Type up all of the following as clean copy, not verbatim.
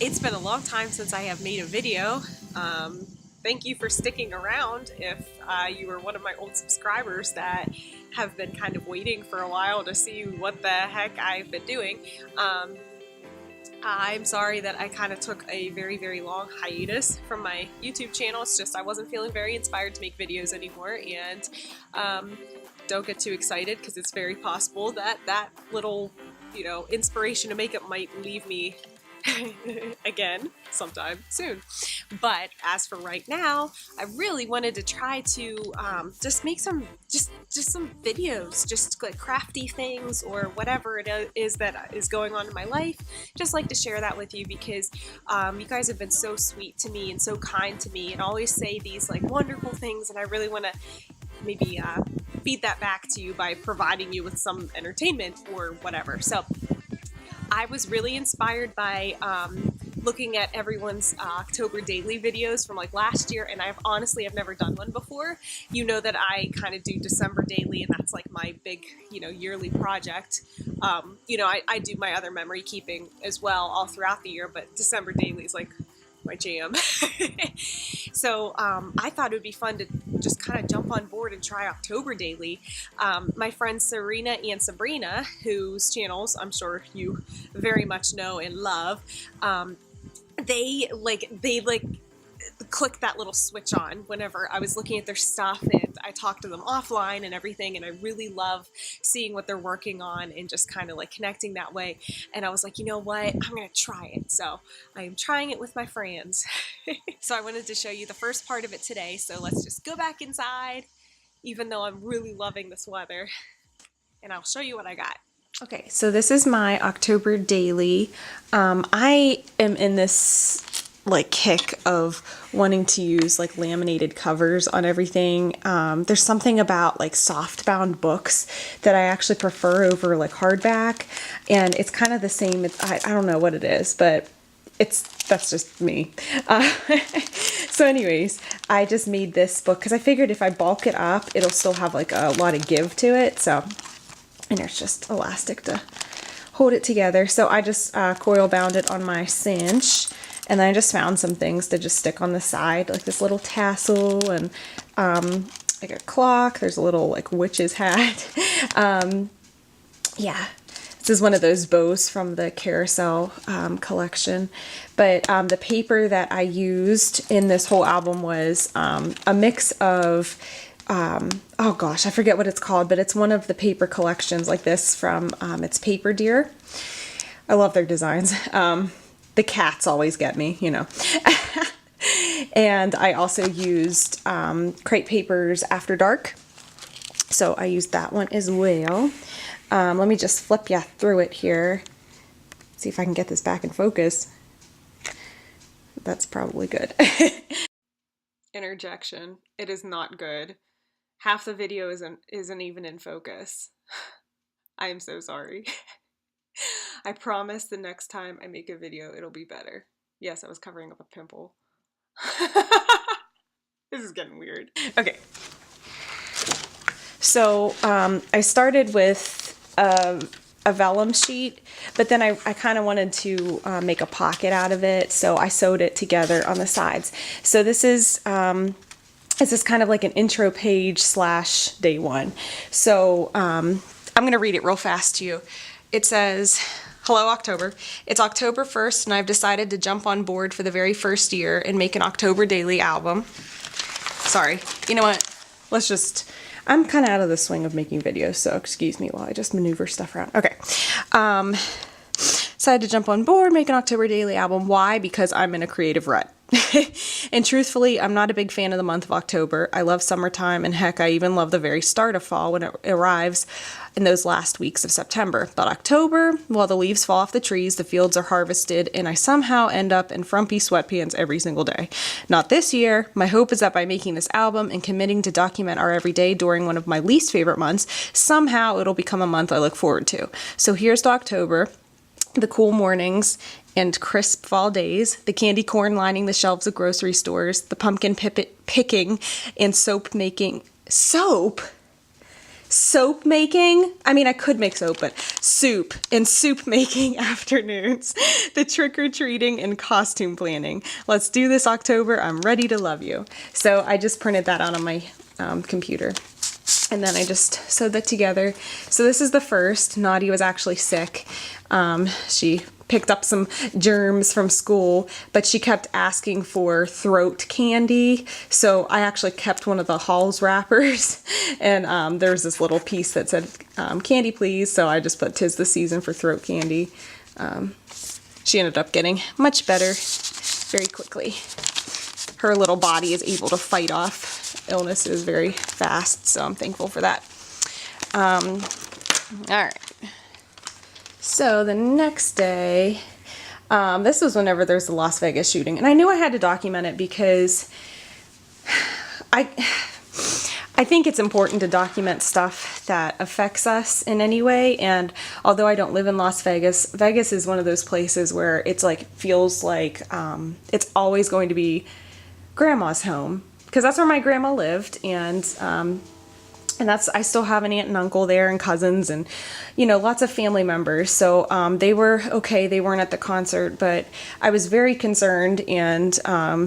It's been a long time since I have made a video. Thank you for sticking around if you were one of my old subscribers that have been kind of waiting for a while to see what the heck I've been doing. Um, I'm sorry that I kind of took a very, very long hiatus from my YouTube channel. It's just I wasn't feeling very inspired to make videos anymore, and don't get too excited because it's very possible that that little, inspiration to make it might leave me again sometime soon. But as for right now, I really wanted to try to just make some just some videos, just like crafty things or whatever it is that is going on in my life. Just like to share that with you because you guys have been so sweet to me and so kind to me and always say these like wonderful things, and I really want to maybe feed that back to you by providing you with some entertainment or whatever. So I was really inspired by looking at everyone's October daily videos from like last year, and I've never done one before. You know that I kind of do December daily, and that's like my big, yearly project. I do my other memory keeping as well all throughout the year, but December daily is like my jam. So I thought it would be fun to just kind of jump on board and try October daily. My friends Serena and Sabrina, whose channels I'm sure you very much know and love, they clicked that little switch on whenever I was looking at their stuff, and I talked to them offline and everything, and I really love seeing what they're working on and just kind of like connecting that way. And I was like, you know what, I'm gonna try it. So I am trying it with my friends. So I wanted to show you the first part of it today, so let's just go back inside, even though I'm really loving this weather, and I'll show you what I got. Okay, so this is my October daily. I am in this like kick of wanting to use like laminated covers on everything. There's something about like soft-bound books that I actually prefer over like hardback, and it's kind of the same. I don't know what it is, but that's just me. So anyways, I just made this book because I figured if I bulk it up, it'll still have like a lot of give to it. So, and there's just elastic to hold it together. So I just coil bound it on my cinch, and then I just found some things to just stick on the side, like this little tassel and like a clock. There's a little like witch's hat. Yeah, this is one of those bows from the Carousel collection. But the paper that I used in this whole album was a mix of oh gosh, I forget what it's called, but it's one of the paper collections like this from it's Paper Deer. I love their designs. The cats always get me, And I also used Crepe Paper's After Dark. So I used that one as well. Let me just flip you through it here. See if I can get this back in focus. That's probably good. Interjection. It is not good. Half the video isn't even in focus. I am so sorry. I promise the next time I make a video, it'll be better. Yes, I was covering up a pimple. This is getting weird. Okay. So I started with a vellum sheet, but then I kind of wanted to make a pocket out of it, so I sewed it together on the sides. So this is kind of like an intro page / day one. So I'm going to read it real fast to you. It says, "Hello, October. It's October 1st, and I've decided to jump on board for the very first year and make an October daily album." Sorry. You know what? I'm kind of out of the swing of making videos, so excuse me while I just maneuver stuff around. Okay. Decided to jump on board, make an October daily album. Why? Because I'm in a creative rut. And truthfully, I'm not a big fan of the month of October. I love summertime, and heck, I even love the very start of fall when it arrives in those last weeks of September. But October, while the leaves fall off the trees, the fields are harvested, and I somehow end up in frumpy sweatpants every single day. Not this year. My hope is that by making this album and committing to document our everyday during one of my least favorite months, somehow it'll become a month I look forward to. So here's to October. The cool mornings and crisp fall days, the candy corn lining the shelves of grocery stores, the pumpkin picking and soap making. Soap? soap making. I mean, I could make soap, but soup and soup making afternoons. The trick-or-treating and costume planning. Let's do this October. I'm ready to love you. So I just printed that out on my computer. And then I just sewed that together. So this is the first. Nadia was actually sick. She picked up some germs from school, but she kept asking for throat candy. So I actually kept one of the Halls wrappers, and there was this little piece that said, candy please. So I just put 'tis the season for throat candy. She ended up getting much better very quickly. Her little body is able to fight off illnesses very fast, so I'm thankful for that. All right. So the next day, this was whenever there's the Las Vegas shooting, and I knew I had to document it because I think it's important to document stuff that affects us in any way. And although I don't live in Las Vegas, Vegas is one of those places where it's like feels like it's always going to be grandma's home, because that's where my grandma lived, and that's, I still have an aunt and uncle there and cousins and, you know, lots of family members. So they were okay. They weren't at the concert, but I was very concerned, and I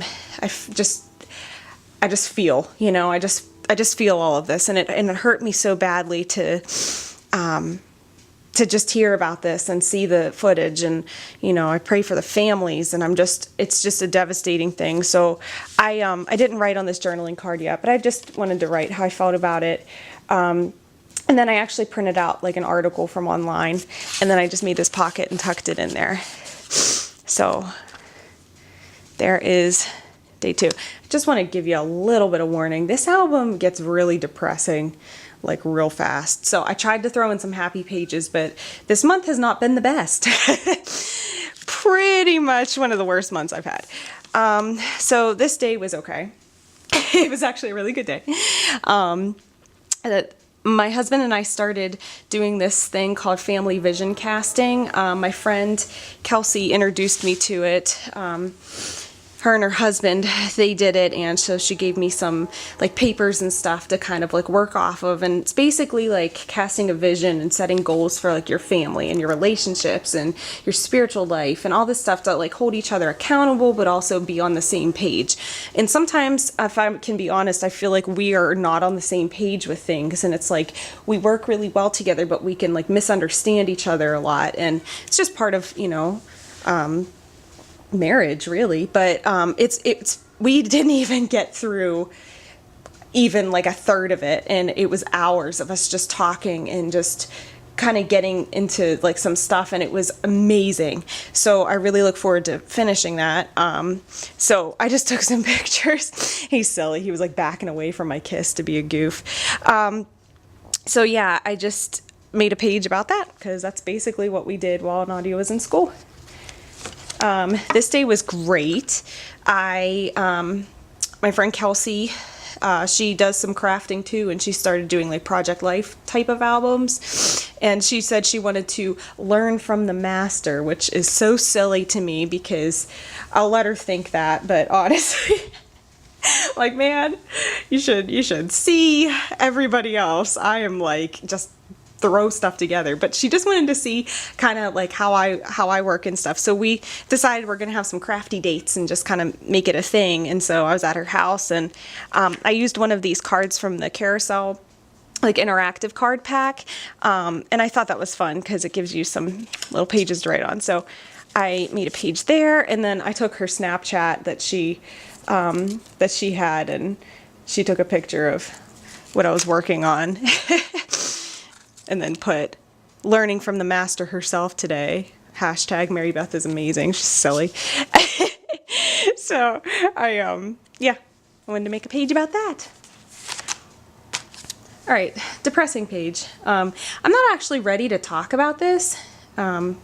just feel, you know, I just feel all of this, and it hurt me so badly to just hear about this and see the footage, and, you know, I pray for the families, and it's just a devastating thing. So I didn't write on this journaling card yet, but I just wanted to write how I felt about it. And then I actually printed out like an article from online, and then I just made this pocket and tucked it in there. So there is day 2. I just want to give you a little bit of warning. This album gets really depressing like real fast. So I tried to throw in some happy pages, but this month has not been the best. Pretty much one of the worst months I've had. So this day was okay. It was actually a really good day. My husband and I started doing this thing called family vision casting. My friend Kelsey introduced me to it. Her and her husband, they did it, and so she gave me some like papers and stuff to kind of like work off of, and it's basically like casting a vision and setting goals for like your family and your relationships and your spiritual life and all this stuff to like hold each other accountable but also be on the same page. And sometimes, if I can be honest, I feel like we are not on the same page with things, and it's like we work really well together, but we can like misunderstand each other a lot, and it's just part of, you know, marriage really. But it's we didn't even get through even like a third of it, and it was hours of us just talking and just kind of getting into like some stuff, and it was amazing. So I really look forward to finishing that. So I just took some pictures. He's silly. He was like backing away from my kiss to be a goof. So yeah, I just made a page about that because that's basically what we did while Nadia was in school. This day was great. My friend Kelsey, she does some crafting too, and she started doing like Project Life type of albums, and she said she wanted to learn from the master, which is so silly to me because I'll let her think that, but honestly, like, man, you should see everybody else. I am like just throw stuff together, but she just wanted to see kind of like how I work and stuff. So we decided we're gonna have some crafty dates and just kind of make it a thing. And so I was at her house, and I used one of these cards from the Carousel like interactive card pack, and I thought that was fun because it gives you some little pages to write on. So I made a page there, and then I took her Snapchat that she had, and she took a picture of what I was working on. And then put learning from the master herself today. Hashtag Mary Beth is amazing. She's silly. So I wanted to make a page about that. All right, depressing page. I'm not actually ready to talk about this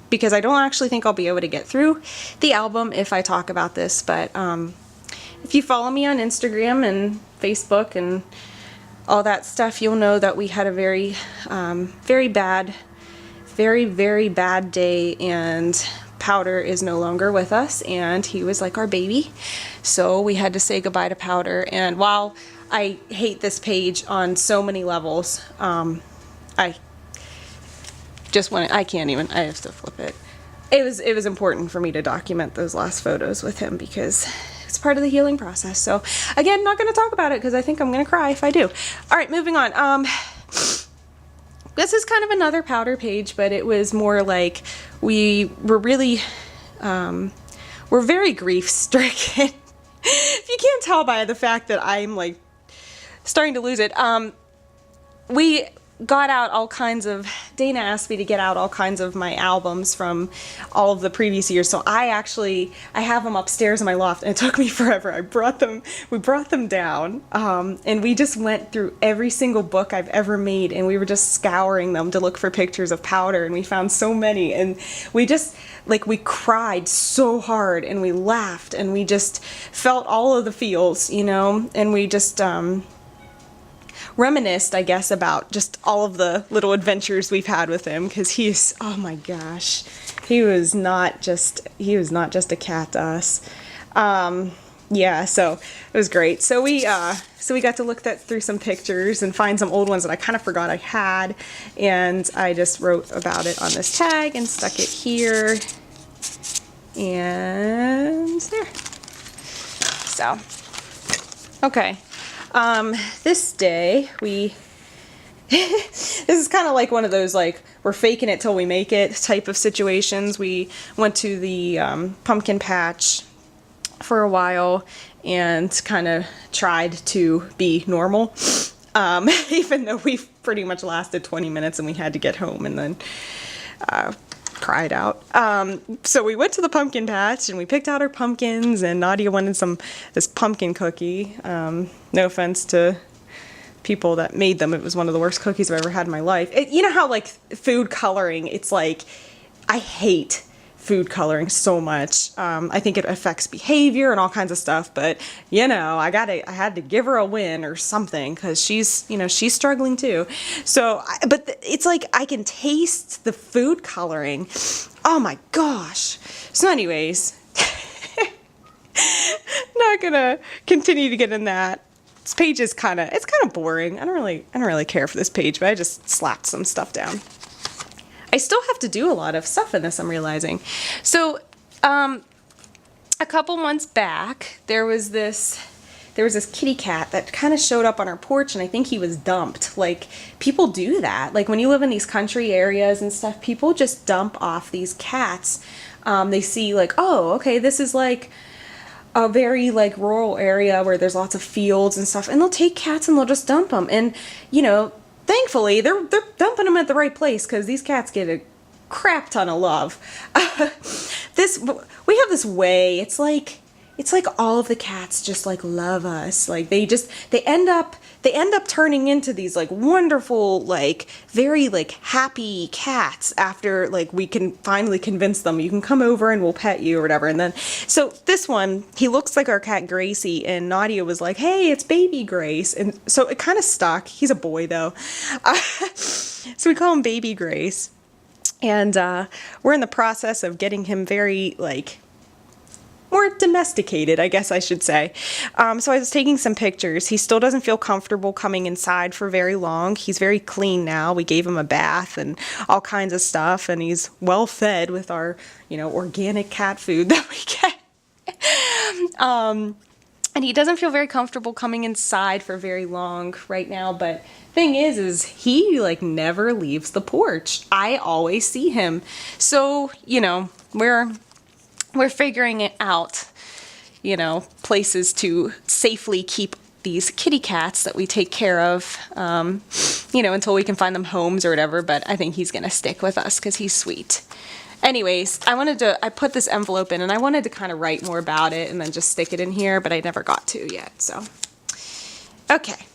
because I don't actually think I'll be able to get through the album if I talk about this. But if you follow me on Instagram and Facebook and all that stuff, you'll know that we had a very bad day, and Powder is no longer with us, and he was like our baby, so we had to say goodbye to Powder. And while I hate this page on so many levels, I just want to, I can't even, I have to flip it. It was important for me to document those last photos with him because it's part of the healing process. So again, not going to talk about it because I think I'm going to cry if I do. All right, moving on. This is kind of another powder page, but it was more like we were really, we're very grief stricken. If you can't tell by the fact that I'm like starting to lose it, we got out all kinds of, Dana asked me to get out all kinds of my albums from all of the previous years. So I have them upstairs in my loft, and it took me forever. We brought them down, and we just went through every single book I've ever made, and we were just scouring them to look for pictures of powder, and we found so many, and we just, like, we cried so hard, and we laughed, and we just felt all of the feels, you know, and we just, reminisced, I guess, about just all of the little adventures we've had with him, because he's, oh my gosh, he was not just a cat to us. Yeah, so it was great. So we got to look through some pictures and find some old ones that I kind of forgot I had, and I just wrote about it on this tag and stuck it here and there. So, okay. This day this is kind of like one of those, like, we're faking it till we make it type of situations. We went to the pumpkin patch for a while and kind of tried to be normal, even though we pretty much lasted 20 minutes and we had to get home and then cried out. So we went to the pumpkin patch and we picked out our pumpkins, and Nadia wanted this pumpkin cookie. No offense to people that made them. It was one of the worst cookies I've ever had in my life. You know how, like, food coloring, it's like, I hate food coloring so much. I think it affects behavior and all kinds of stuff, but, you know, I had to give her a win or something, because she's struggling too. So, but it's like, I can taste the food coloring. Oh my gosh. So anyways, not gonna continue to get in that. This page is kind of boring. I don't really care for this page, but I just slapped some stuff down. I still have to do a lot of stuff in this, I'm realizing. So, a couple months back, there was this kitty cat that kind of showed up on our porch, and I think he was dumped. Like, people do that. Like, when you live in these country areas and stuff, people just dump off these cats. They see, like, oh, okay, this is like a very, like, rural area where there's lots of fields and stuff, and they'll take cats and they'll just dump them. And, you know, thankfully, they're dumping them at the right place, because these cats get a crap ton of love. We have this way. It's like all of the cats just, like, love us. Like, they end up turning into these, like, wonderful, like, very, like, happy cats after, like, we can finally convince them, you can come over and we'll pet you or whatever. And then, so this one, he looks like our cat Gracie, and Nadia was like, hey, it's baby Grace. And so it kind of stuck. He's a boy though. So we call him baby Grace. And we're in the process of getting him very, like, more domesticated, I guess I should say. So I was taking some pictures. He still doesn't feel comfortable coming inside for very long. He's very clean now. We gave him a bath and all kinds of stuff, and he's well fed with our, you know, organic cat food that we get. And he doesn't feel very comfortable coming inside for very long right now, but thing is he, like, never leaves the porch. I always see him. So, you know, we're figuring it out, you know, places to safely keep these kitty cats that we take care of, you know, until we can find them homes or whatever, but I think he's gonna stick with us because he's sweet. Anyways, I put this envelope in, and I wanted to kind of write more about it and then just stick it in here, but I never got to yet, so. Okay.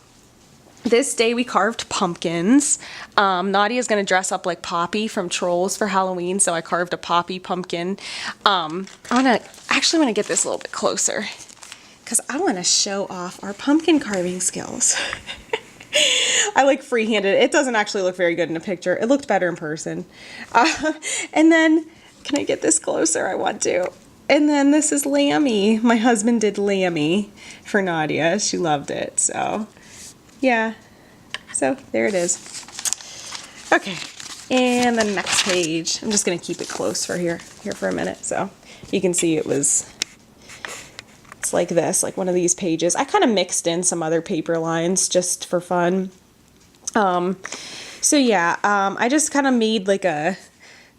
This day we carved pumpkins. Nadia's gonna dress up like Poppy from Trolls for Halloween, so I carved a Poppy pumpkin. I actually want to get this a little bit closer, because I want to show off our pumpkin carving skills. I, like, freehanded it. It doesn't actually look very good in a picture. It looked better in person. And then, can I get this closer? I want to. And then this is Lammy. My husband did Lammy for Nadia. She loved it, so. Yeah, so there it is. Okay, and the next page. I'm just gonna keep it close for here for a minute, so you can see it's like this, like one of these pages. I kind of mixed in some other paper lines just for fun. So yeah, I just kind of made like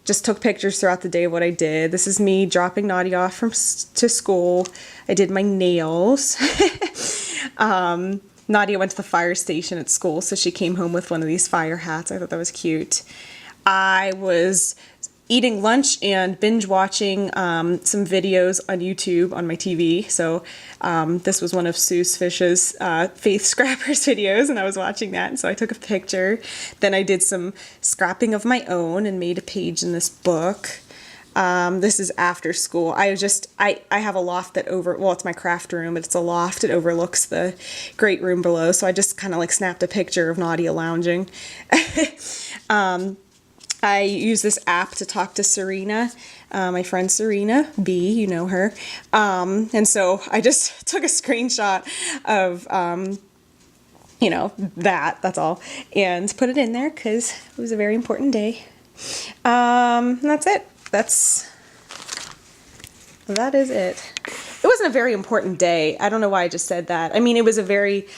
just took pictures throughout the day of what I did. This is me dropping Nadia off to school. I did my nails. Nadia went to the fire station at school, so she came home with one of these fire hats. I thought that was cute. I was eating lunch and binge watching some videos on YouTube on my TV. So this was one of Seuss Fish's Faith Scrappers videos, and I was watching that, and so I took a picture. Then I did some scrapping of my own and made a page in this book. This is after school. I have a loft that it's my craft room, but it's a loft. It overlooks the great room below, so I just kind of like snapped a picture of Nadia lounging. I use this app to talk to Serena, my friend Serena B, you know her. And so I just took a screenshot of, that's all, and put it in there because it was a very important day. That's it. That is it. It wasn't a very important day. I don't know why I just said that. I mean, it was a very,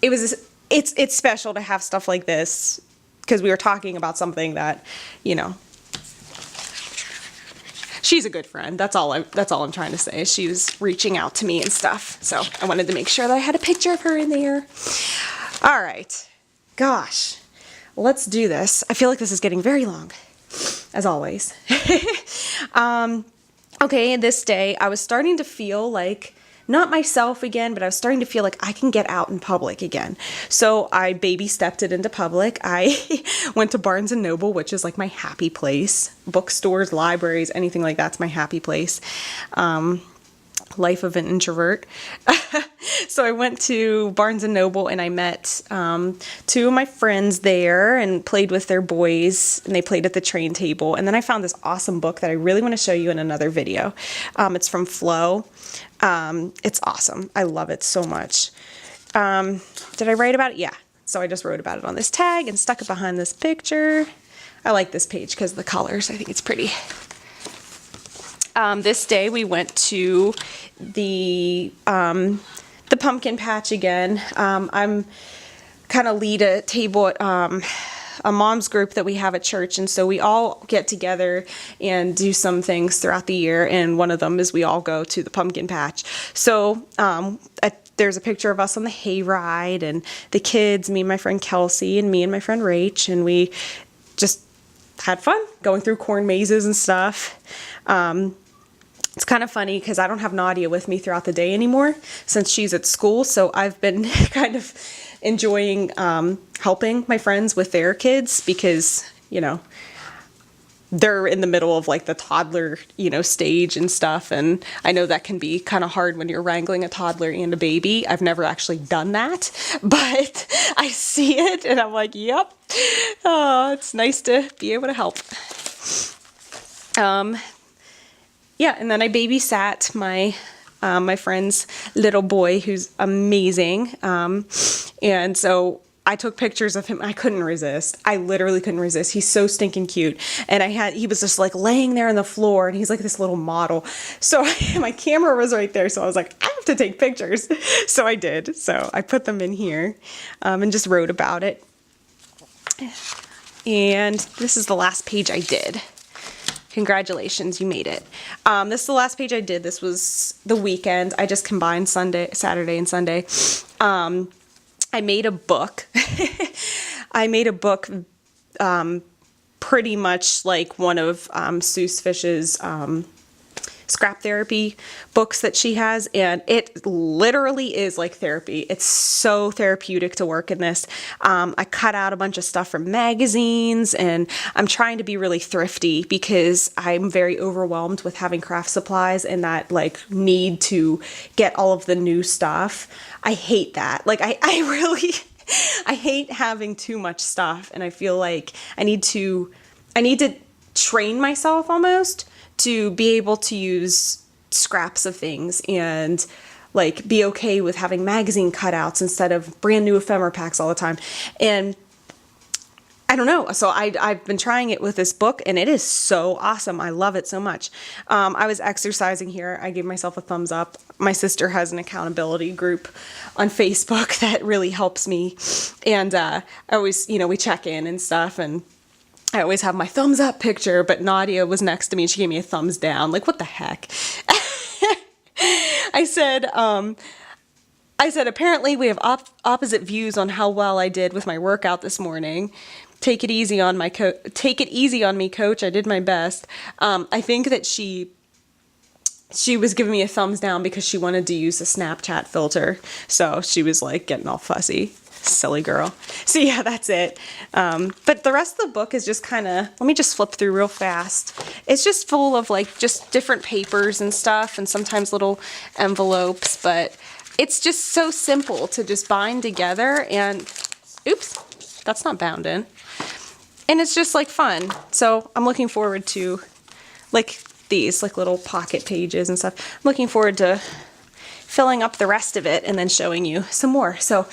it's special to have stuff like this, because we were talking about something that, she's a good friend. That's all I'm trying to say. She was reaching out to me and stuff. So I wanted to make sure that I had a picture of her in there. All right. Gosh, let's do this. I feel like this is getting very long, as always. Okay, this day I was starting to feel like not myself again, but I was starting to feel like I can get out in public again. So I baby stepped it into public. I went to Barnes & Noble, which is like my happy place. Bookstores, libraries, anything like that's my happy place. Life of an introvert. So I went to Barnes & Noble and I met two of my friends there and played with their boys, and they played at the train table. And then I found this awesome book that I really want to show you in another video. It's from Flo. It's awesome. I love it so much. Did I write about it? Yeah. So I just wrote about it on this tag and stuck it behind this picture. I like this page because of the colors. I think it's pretty. This day we went to the pumpkin patch again. I'm kind of lead a table at a mom's group that we have at church, and so we all get together and do some things throughout the year, and one of them is we all go to the pumpkin patch. So there's a picture of us on the hayride, and the kids, me and my friend Kelsey, and me and my friend Rach, and we just had fun going through corn mazes and stuff. It's kind of funny because I don't have Nadia with me throughout the day anymore since she's at school, so I've been kind of enjoying helping my friends with their kids because, they're in the middle of like the toddler, stage and stuff, and I know that can be kind of hard when you're wrangling a toddler and a baby. I've never actually done that, but I see it and I'm like, yep, oh, it's nice to be able to help. Yeah, and then I babysat my friend's little boy, who's amazing, and so I took pictures of him. I couldn't resist. I literally couldn't resist. He's so stinking cute, and he was just like laying there on the floor, and he's like this little model. So my camera was right there, so I was like, I have to take pictures. So I did. So I put them in here, and just wrote about it. And this is the last page I did. Congratulations, you made it. This is the last page I did. This was the weekend. I just combined Saturday and Sunday. I made a book. I made a book pretty much like one of Seuss Fish's scrap therapy books that she has, and it literally is like therapy. It's so therapeutic to work in this. I cut out a bunch of stuff from magazines, and I'm trying to be really thrifty because I'm very overwhelmed with having craft supplies and that like need to get all of the new stuff. I hate that. Like I really I hate having too much stuff, and I feel like I need to train myself almost to be able to use scraps of things and like be okay with having magazine cutouts instead of brand new ephemera packs all the time. And I don't know. So I've been trying it with this book, and it is so awesome. I love it so much. I was exercising here. I gave myself a thumbs up. My sister has an accountability group on Facebook that really helps me. And I always, we check in and stuff, and I always have my thumbs up picture, but Nadia was next to me and she gave me a thumbs down. Like, what the heck? I said, apparently we have opposite views on how well I did with my workout this morning. Take it easy on me, coach. I did my best. I think that she was giving me a thumbs down because she wanted to use the Snapchat filter. So she was like getting all fussy. Silly girl. So yeah, that's it. But the rest of the book is just kind of, let me just flip through real fast. It's just full of like just different papers and stuff, and sometimes little envelopes, but it's just so simple to just bind together, and oops, that's not bound in. And it's just like fun. So I'm looking forward to like these like little pocket pages and stuff. I'm looking forward to filling up the rest of it and then showing you some more. So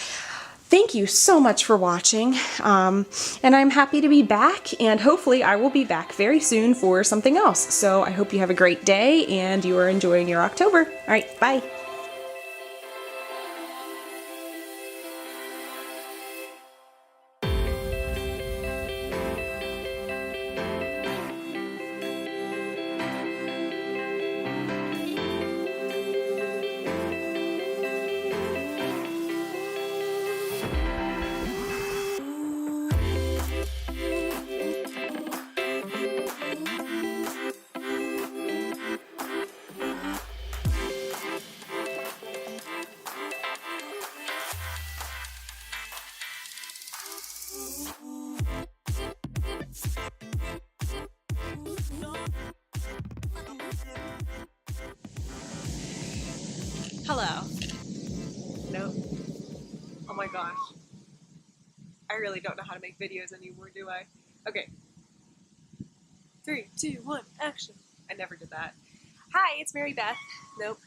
thank you so much for watching. And I'm happy to be back, and hopefully I will be back very soon for something else. So I hope you have a great day and you are enjoying your October. All right, bye. Hello. Nope. Oh my gosh. I really don't know how to make videos anymore, do I? Okay. 3, 2, 1, action. I never did that. Hi, it's Mary Beth. Nope.